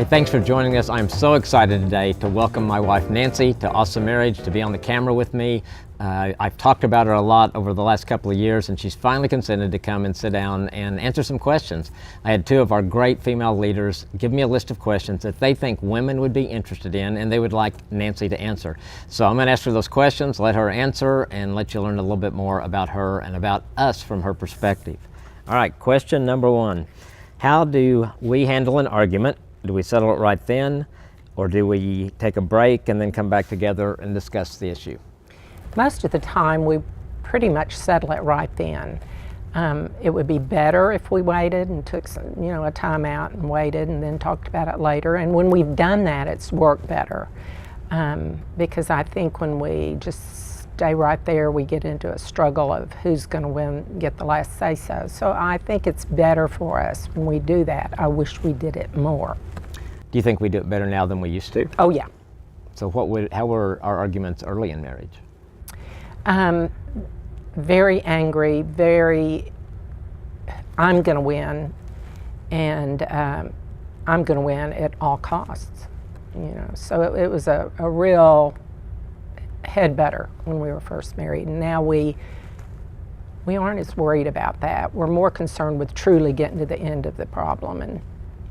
Thanks for joining us. I'm so excited today to welcome my wife Nancy to Awesome Marriage, to be on the camera with me. I've talked about her a lot over the last couple of years, and she's finally consented to come and sit down and answer some questions. I had two of our great female leaders give me a list of questions that they think women would be interested in and they would like Nancy to answer. So I'm going to ask her those questions, let her answer, and let you learn a little bit more about her and about us from her perspective. All right, question number one. How do we handle an argument? Do we settle it right then, or do we take a break and then come back together and discuss the issue? Most of the time, we pretty much settle it right then. It would be better if we waited and took some, a time out and waited and then talked about it later. And when we've done that, it's worked better. Because I think when we just stay right there, we get into a struggle of who's going to win, get the last say-so. So I think it's better for us when we do that. I wish we did it more. Do you think we do it better now than we used to? Oh, yeah. So how were our arguments early in marriage? Very angry, I'm going to win, and I'm going to win at all costs. So it was a real head butter when we were first married, and now we aren't as worried about that. We're more concerned with truly getting to the end of the problem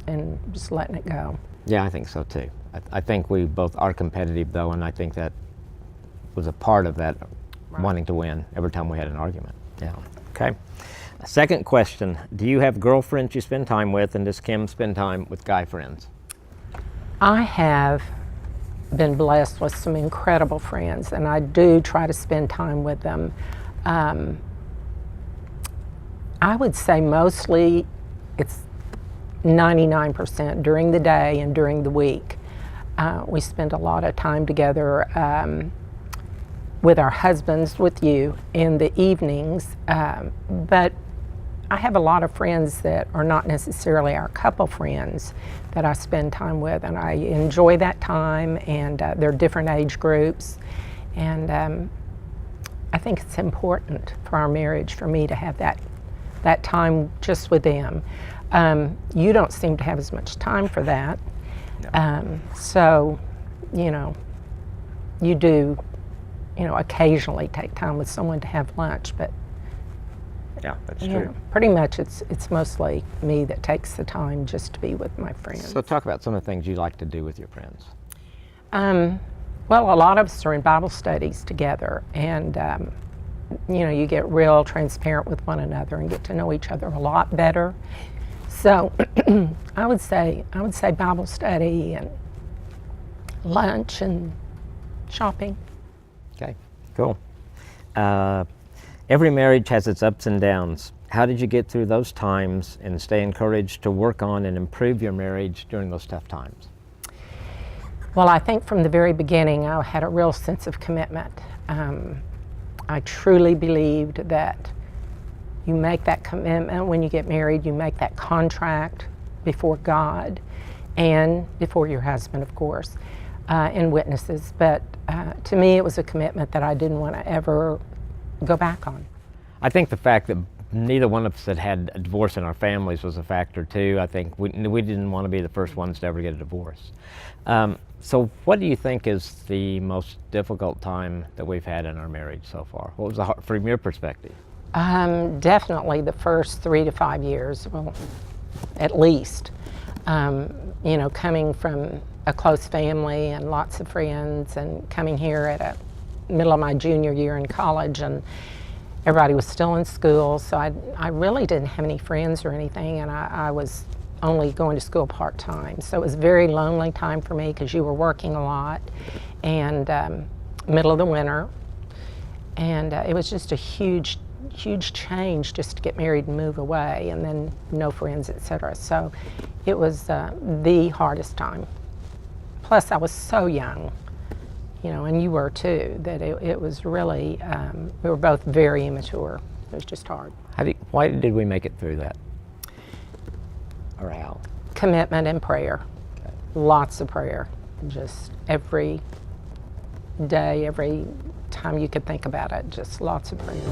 and just letting it go. Yeah, I think so too. I think we both are competitive though, and I think that was a part of that, right, wanting to win every time we had an argument. Yeah. Okay. Second question, do you have girlfriends you spend time with, and does Kim spend time with guy friends? I have been blessed with some incredible friends, and I do try to spend time with them. I would say mostly it's 99% during the day and during the week. We spend a lot of time together with our husbands, with you, in the evenings. But I have a lot of friends that are not necessarily our couple friends that I spend time with, and I enjoy that time, and they're different age groups. And I think it's important for our marriage for me to have that time just with them. You don't seem to have as much time for that. No. So, you do, occasionally take time with someone to have lunch, but yeah, that's true. Pretty much it's mostly me that takes the time just to be with my friends. So talk about some of the things you like to do with your friends. Well, a lot of us are in Bible studies together, and you get real transparent with one another and get to know each other a lot better. So I would say Bible study and lunch and shopping. Okay, cool. Every marriage has its ups and downs. How did you get through those times and stay encouraged to work on and improve your marriage during those tough times? Well, I think from the very beginning I had a real sense of commitment. I truly believed that you make that commitment when you get married, you make that contract before God and before your husband, of course, and witnesses. But to me, it was a commitment that I didn't want to ever go back on. I think the fact that neither one of us had a divorce in our families was a factor too. I think we didn't want to be the first ones to ever get a divorce. So what do you think is the most difficult time that we've had in our marriage so far? What was from your perspective? Definitely the first 3 to 5 years, well, at least. Coming from a close family and lots of friends, and coming here at a middle of my junior year in college, and everybody was still in school, so I really didn't have any friends or anything, and I was only going to school part-time. So it was a very lonely time for me because you were working a lot, and middle of the winter, and it was just a huge change just to get married and move away, and then no friends, etc. So it was the hardest time. Plus I was so young, and you were too, that it was really, we were both very immature. It was just hard. Why did we make it through that? Or how? Commitment and prayer. Okay. Lots of prayer. Just every day, every time you could think about it, just lots of prayer.